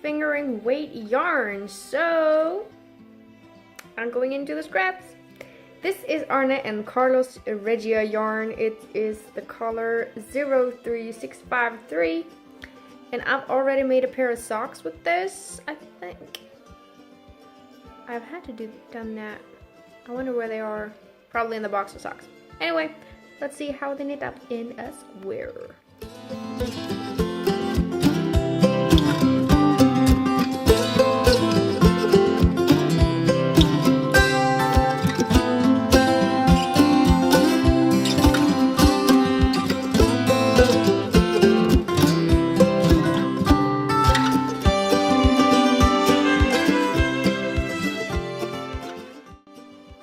fingering weight yarn. So I'm going into the scraps. This is Arne and Carlos Regia yarn. It is the color 03653. And I've already made a pair of socks with this, I think. I've had to done that. I wonder where they are. Probably in the box of socks. Anyway, let's see how they knit up in a square.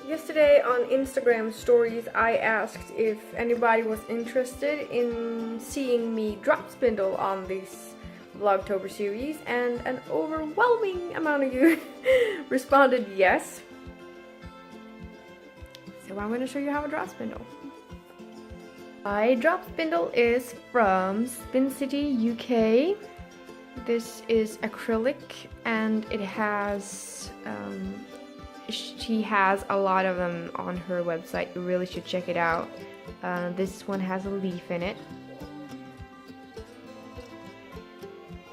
Yesterday on Instagram stories I asked if anybody was interested in seeing me drop spindle on this Vlogtober series, and an overwhelming amount of you responded yes. So I'm going to show you how I drop spindle. My drop spindle is from Spin City, UK. This is acrylic and it has she has a lot of them on her website. You really should check it out. This one has a leaf in it,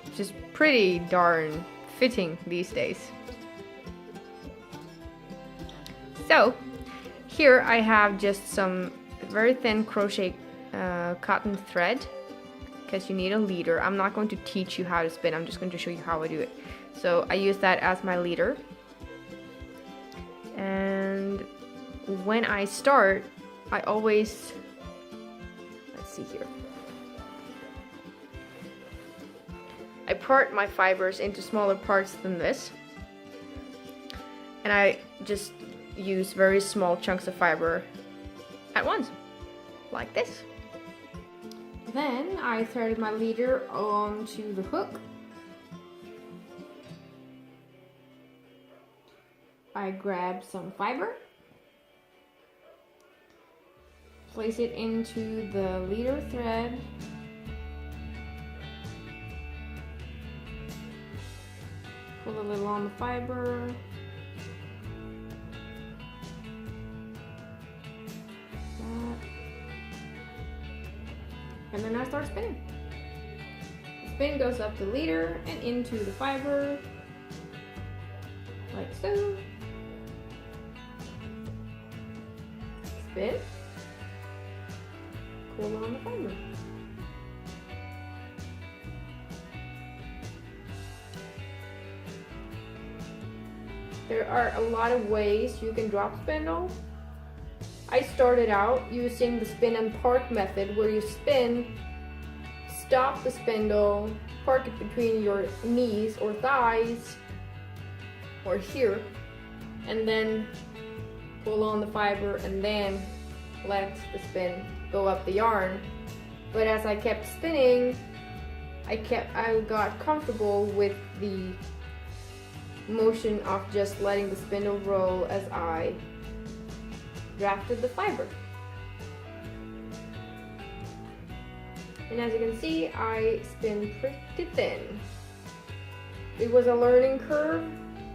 which is pretty darn fitting these days. So here I have just some very thin crochet cotton thread, because you need a leader. I'm not going to teach you how to spin, I'm just going to show you how I do it. So I use that as my leader. And when I start, I always, let's see here, I part my fibers into smaller parts than this, and I just use very small chunks of fiber at once, like this. Then I threaded my leader onto the hook. I grab some fiber, place it into the leader thread, pull a little on the fiber, and then I start spinning. The spin goes up the leader and into the fiber, like so. Spin, pull on the fiber. There are a lot of ways you can drop spindle. I started out using the spin and park method, where you spin, stop the spindle, park it between your knees or thighs, or here, and then pull on the fiber and then let the spin go up the yarn. But as I kept spinning, I got comfortable with the motion of just letting the spindle roll as I drafted the fiber. And as you can see, I spin pretty thin. It was a learning curve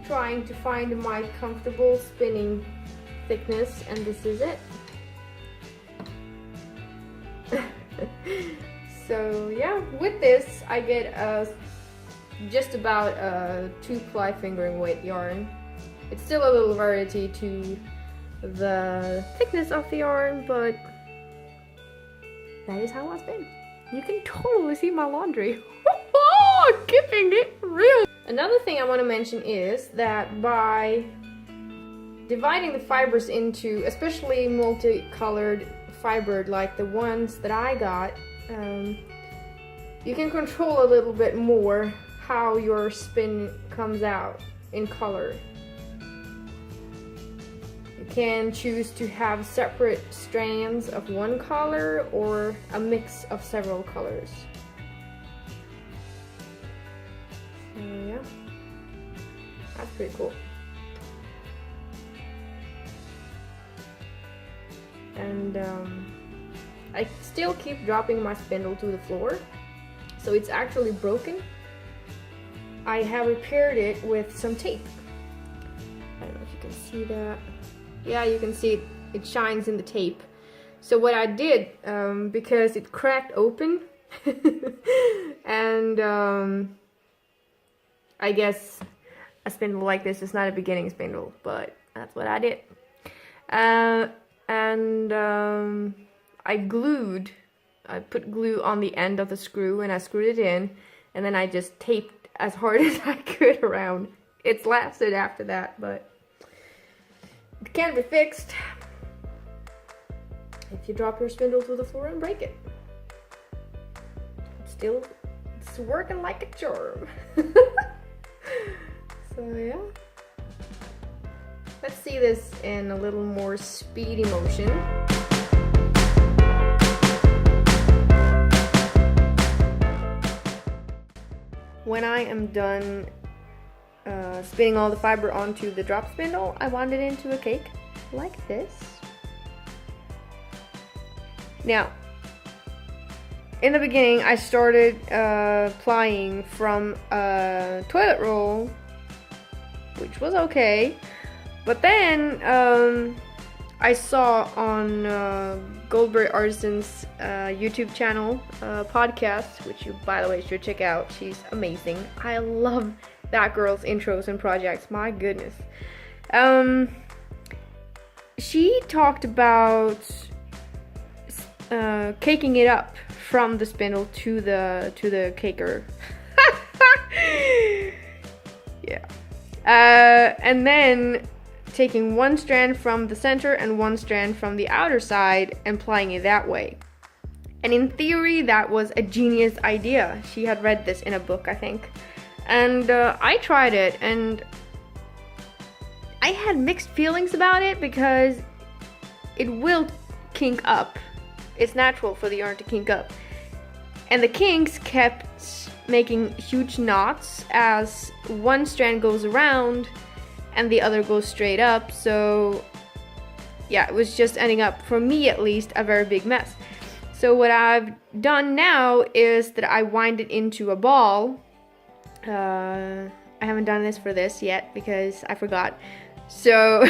trying to find my comfortable spinning thickness, and this is it. So yeah, with this I get just about a 2-ply fingering weight yarn. It's still a little variety to the thickness of the yarn, but that is how I spin. You can totally see my laundry. Keeping it real. Another thing I want to mention is that by dividing the fibers into, especially multicolored fiber like the ones that I got, you can control a little bit more how your spin comes out in color. You can choose to have separate strands of one color or a mix of several colors. So yeah, that's pretty cool. And I still keep dropping my spindle to the floor, so it's actually broken. I have repaired it with some tape. I don't know if you can see that. Yeah, you can see it shines in the tape. So what I did, because it cracked open, and I guess a spindle like this is not a beginning spindle, but that's what I did. I put glue on the end of the screw and I screwed it in, and then I just taped as hard as I could around. It's lasted after that, but it can be fixed if you drop your spindle to the floor and break it. It's working like a charm. So yeah. Let's see this in a little more speedy motion. When I am done spinning all the fiber onto the drop spindle, I wind it into a cake like this. Now, in the beginning, I started plying from a toilet roll, which was okay. But then I saw on Goldberry Artisan's YouTube channel podcast, which you, by the way, should check out. She's amazing. I love that girl's intros and projects. My goodness. She talked about caking it up from the spindle to the caker. Yeah. And then taking one strand from the center and one strand from the outer side and plying it that way. And in theory, that was a genius idea. She had read this in a book, I think. And I tried it, and I had mixed feelings about it because it will kink up. It's natural for the yarn to kink up. And the kinks kept making huge knots as one strand goes around and the other goes straight up. So yeah, it was just ending up, for me at least, a very big mess. So what I've done now is that I wind it into a ball. I haven't done this for this yet because I forgot. So,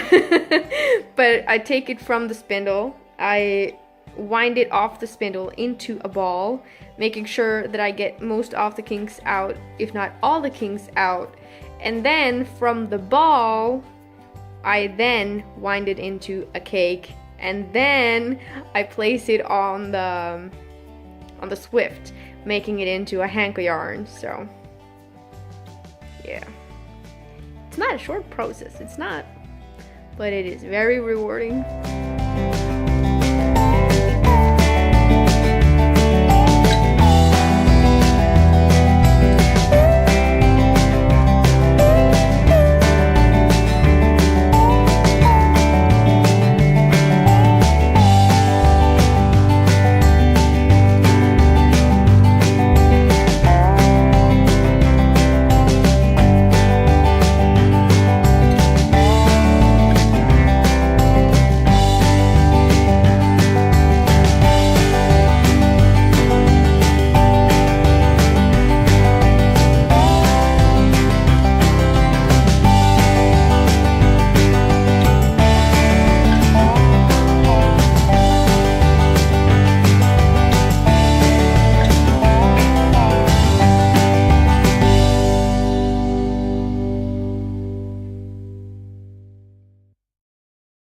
but I take it from the spindle, I wind it off the spindle into a ball, making sure that I get most of the kinks out, if not all the kinks out. And then from the ball, I then wind it into a cake, and then I place it on the Swift, making it into a hank of yarn. So yeah, it's not a short process, it's not, but it is very rewarding.